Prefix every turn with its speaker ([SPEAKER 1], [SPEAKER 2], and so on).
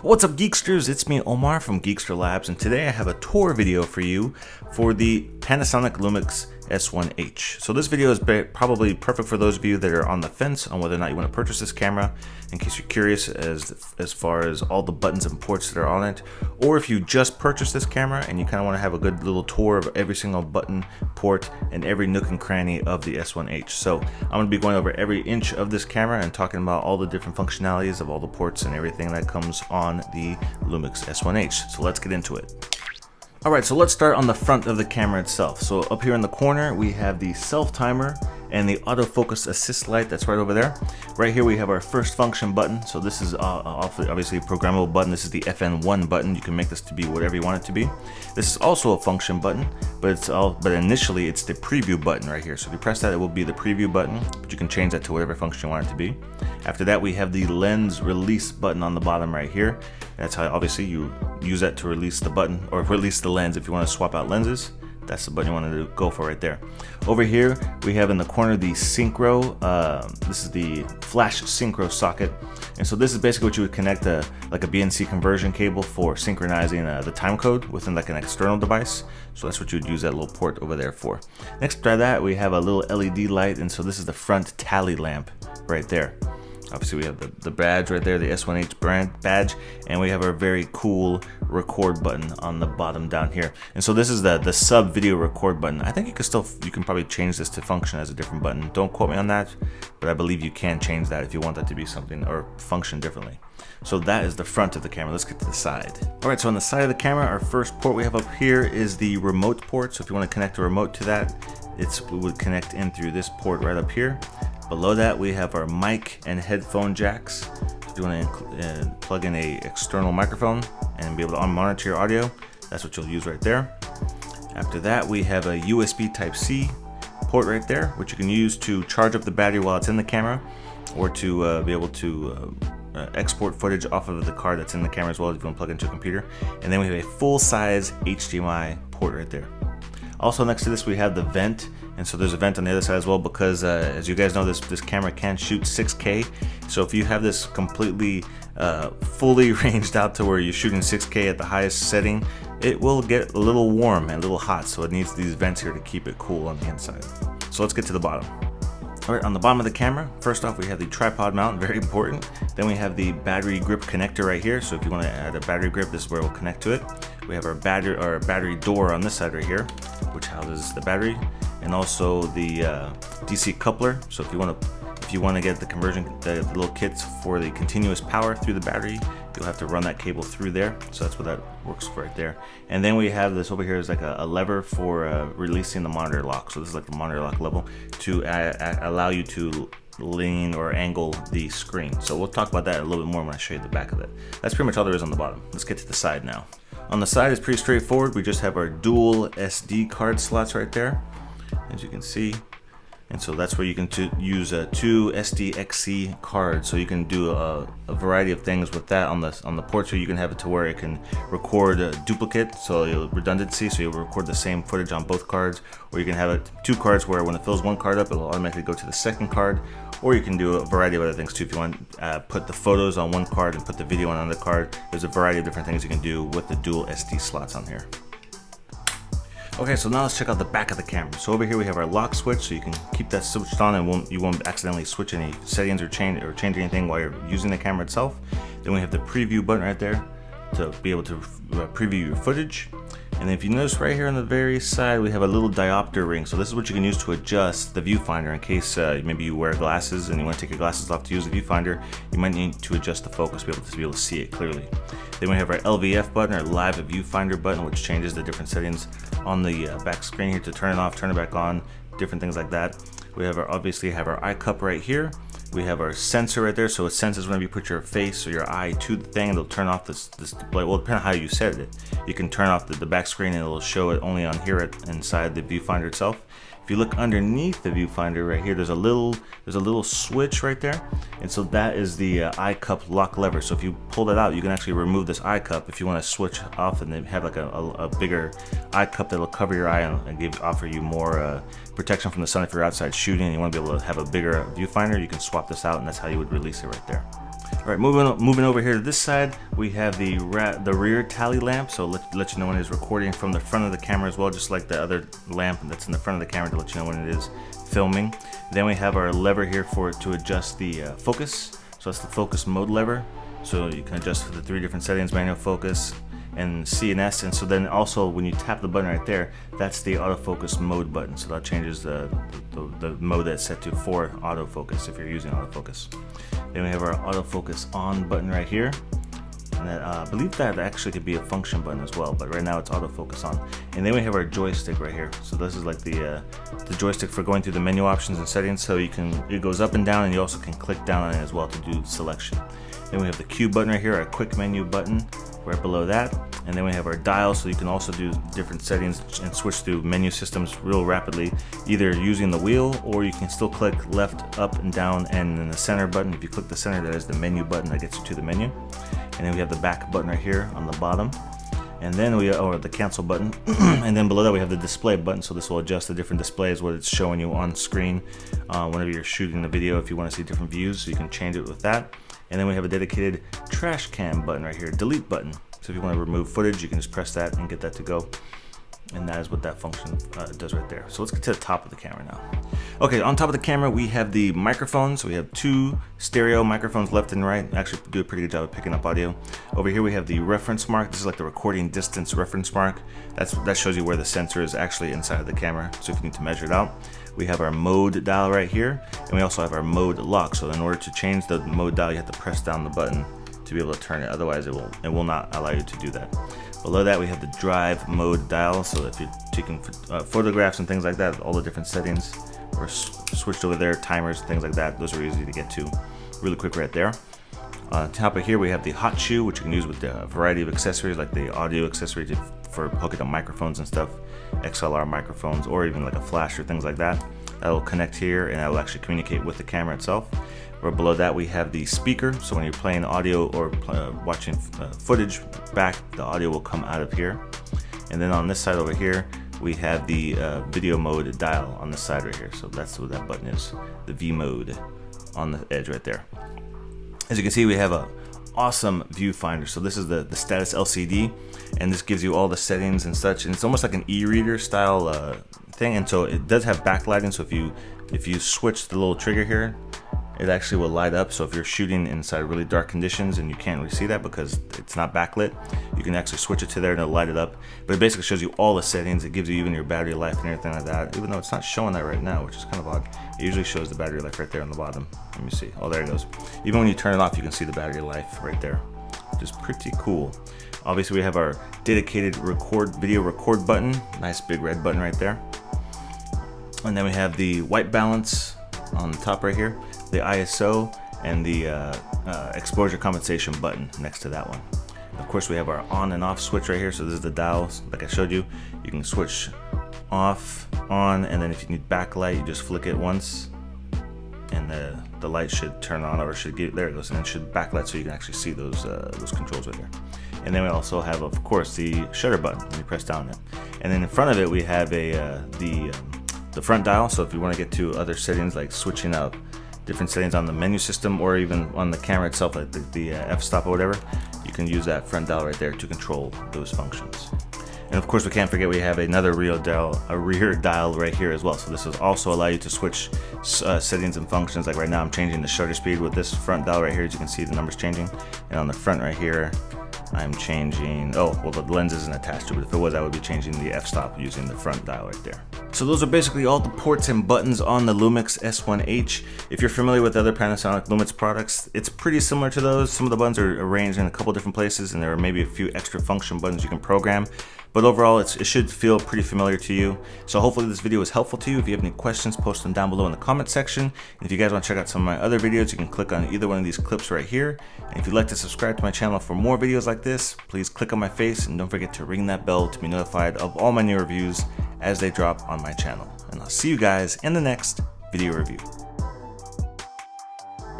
[SPEAKER 1] What's up, Geeksters? It's me, Omar from Geekster Labs, and today I have a tour video for you for the Panasonic Lumix S1H. So this video is probably perfect for those of you that are on the fence on whether or not you want to purchase this camera, in case you're curious as far as all the buttons and ports that are on it, or if you just purchased this camera and you kind of want to have a good little tour of every single button, port, and every nook and cranny of the S1H. So I'm going to be going over every inch of this camera and talking about all the different functionalities of all the ports and everything that comes on the Lumix S1H. So let's get into it. Alright, so let's start on the front of the camera itself. So up here in the corner we have the self timer and the autofocus assist light that's right over there. Right here we have our first function button. So this is obviously a programmable button. This is the FN1 button. You can make this to be whatever you want it to be. This is also a function button, but initially it's the preview button right here. So if you press that, it will be the preview button, but you can change that to whatever function you want it to be. After that, we have the lens release button on the bottom right here. That's how obviously you use that to release the button or release the lens if you want to swap out lenses. That's the button you want to go for right there. Over here we have in the corner the synchro. This is the flash synchro socket, and so this is basically what you would connect like a BNC conversion cable for synchronizing the time code within like an external device. So that's what you would use that little port over there for. Next to that we have a little LED light, and so this is the front tally lamp right there. Obviously we have the badge right there, the S1H brand badge, and we have our very cool record button on the bottom down here. And so this is the sub video record button. I think you can probably change this to function as a different button. Don't quote me on that, but I believe you can change that if you want that to be something or function differently. So that is the front of the camera. Let's get to the side. All right, so on the side of the camera, our first port we have up here is the remote port. So if you want to connect a remote to that, it would connect in through this port right up here. Below that we have our mic and headphone jacks. If you want to plug in a external microphone and be able to monitor your audio, that's what you'll use right there. After that we have a USB Type-C port right there, which you can use to charge up the battery while it's in the camera, or to be able to export footage off of the card that's in the camera as well if you want to plug into a computer. And then we have a full-size HDMI port right there. Also next to this we have the vent, and so there's a vent on the other side as well, because as you guys know, this camera can shoot 6K. So if you have this completely fully ranged out to where you're shooting 6K at the highest setting, it will get a little warm and a little hot, so it needs these vents here to keep it cool on the inside. So let's get to the bottom. Alright, on the bottom of the camera, first off we have the tripod mount, very important. Then we have the battery grip connector right here, so if you want to add a battery grip, this is where it will connect to it. We have our battery door on this side right here, which houses the battery, and also the DC coupler. So if you want to get the little kits for the continuous power through the battery, you'll have to run that cable through there. So that's what that works for right there. And then we have this over here is like a lever for releasing the monitor lock. So this is like the monitor lock level to allow you to lean or angle the screen. So we'll talk about that a little bit more when I show you the back of it. That's pretty much all there is on the bottom. Let's get to the side now. On the side is pretty straightforward. We just have our dual SD card slots right there, as you can see. And so that's where you can use two SDXC cards. So you can do a variety of things with that on the port. So you can have it to where it can record a duplicate, so redundancy, so you'll record the same footage on both cards. Or you can have it two cards where when it fills one card up, it'll automatically go to the second card. Or you can do a variety of other things too. If you want to put the photos on one card and put the video on another card, there's a variety of different things you can do with the dual SD slots on here. Okay, so now let's check out the back of the camera. So over here we have our lock switch, so you can keep that switched on and you won't accidentally switch any settings or change anything while you're using the camera itself. Then we have the preview button right there to be able to preview your footage. And if you notice right here on the very side, we have a little diopter ring. So this is what you can use to adjust the viewfinder in case maybe you wear glasses and you want to take your glasses off to use the viewfinder. You might need to adjust the focus to be able to see it clearly. Then we have our LVF button, our live viewfinder button, which changes the different settings on the back screen here to turn it off, turn it back on, different things like that. We have obviously have our eye cup right here. We have our sensor right there, so it senses whenever you put your face or your eye to the thing, it'll turn off this display. Well, depending on how you set it, you can turn off the back screen and it'll show it only on here inside the viewfinder itself. If you look underneath the viewfinder right here, there's a little switch right there, and so that is the eye cup lock lever. So if you pull that out, you can actually remove this eye cup if you want to switch off and then have like a bigger eye cup that'll cover your eye and offer you more protection from the sun if you're outside shooting and you want to be able to have a bigger viewfinder. You can swap this out, and that's how you would release it right there. All right, moving over here to this side, we have the rear tally lamp, so let you know when it's recording from the front of the camera as well, just like the other lamp that's in the front of the camera to let you know when it is filming. Then we have our lever here to adjust the focus. So that's the focus mode lever. So you can adjust for the 3 different settings: manual focus and C and S. And so then also when you tap the button right there, that's the autofocus mode button. So that changes the mode that's set to for autofocus if you're using autofocus. Then we have our autofocus on button right here. And that, I believe that actually could be a function button as well, but right now it's autofocus on. And then we have our joystick right here. So this is like the joystick for going through the menu options and settings. So it goes up and down, and you also can click down on it as well to do selection. Then we have the Q button right here, our quick menu button right below that. And then we have our dial, so you can also do different settings and switch through menu systems real rapidly, either using the wheel, or you can still click left, up, and down, and then the center button. If you click the center, that is the menu button that gets you to the menu. And then we have the back button right here on the bottom. And then or the cancel button. And then below that we have the display button, so this will adjust the different displays, what it's showing you on screen whenever you're shooting the video. If you want to see different views, so you can change it with that. And then we have a dedicated trash can button right here, delete button. So if you want to remove footage, you can just press that and get that to go. And that is what that function does right there. So let's get to the top of the camera now. Okay, on top of the camera, we have the microphones. So we have 2 stereo microphones left and right. Actually do a pretty good job of picking up audio. Over here, we have the reference mark. This is like the recording distance reference mark. That shows you where the sensor is actually inside of the camera. So if you need to measure it out. We have our mode dial right here. And we also have our mode lock. So in order to change the mode dial, you have to press down the button to be able to turn it. Otherwise, it will not allow you to do that. Below that, we have the drive mode dial. So if you're taking photographs and things like that, all the different settings are switched over there, timers, things like that. Those are easy to get to really quick right there. On top of here, we have the hot shoe, which you can use with a variety of accessories, like the audio accessory for hooking up microphones and stuff, XLR microphones, or even like a flash or things like that. That will connect here, and that will actually communicate with the camera itself. Right below that, we have the speaker. So when you're playing audio or watching footage back, the audio will come out of here. And then on this side over here, we have the video mode dial on the side right here. So that's what that button is, the V mode on the edge right there. As you can see, we have a awesome viewfinder. So this is the status LCD, and this gives you all the settings and such. And it's almost like an e-reader style thing. And so it does have backlighting. So if you switch the little trigger here, it actually will light up. So if you're shooting inside really dark conditions and you can't really see that because it's not backlit, you can actually switch it to there and it'll light it up. But it basically shows you all the settings. It gives you even your battery life and everything like that, even though it's not showing that right now, which is kind of odd. It usually shows the battery life right there on the bottom. Let me see. Oh, there it goes. Even when you turn it off, you can see the battery life right there, which is pretty cool. Obviously, we have our dedicated video record button. Nice big red button right there. And then we have the white balance on the top right here, the ISO, and the exposure compensation button next to that one. Of course, we have our on and off switch right here. So this is the dial, like I showed you. You can switch off, on, and then if you need backlight, you just flick it once, and the light should turn on, or should get, there it goes, and it should backlight so you can actually see those controls right there. And then we also have, of course, the shutter button when you press down there. And then in front of it, we have the front dial. So if you want to get to other settings, like switching out different settings on the menu system, or even on the camera itself, like the f-stop or whatever, you can use that front dial right there to control those functions. And of course, we can't forget we have another rear dial right here as well. So this will also allow you to switch settings and functions. Like right now, I'm changing the shutter speed with this front dial right here. As you can see, the numbers changing. And on the front right here, I'm changing, oh, well, the lens isn't attached to it. If it was, I would be changing the f-stop using the front dial right there. So those are basically all the ports and buttons on the Lumix S1H. If you're familiar with other Panasonic Lumix products, it's pretty similar to those. Some of the buttons are arranged in a couple different places, and there are maybe a few extra function buttons you can program. But overall, it should feel pretty familiar to you. So hopefully this video was helpful to you. If you have any questions, post them down below in the comment section. And if you guys want to check out some of my other videos, you can click on either one of these clips right here. And if you'd like to subscribe to my channel for more videos like this, please click on my face and don't forget to ring that bell to be notified of all my new reviews as they drop on my channel. And I'll see you guys in the next video review.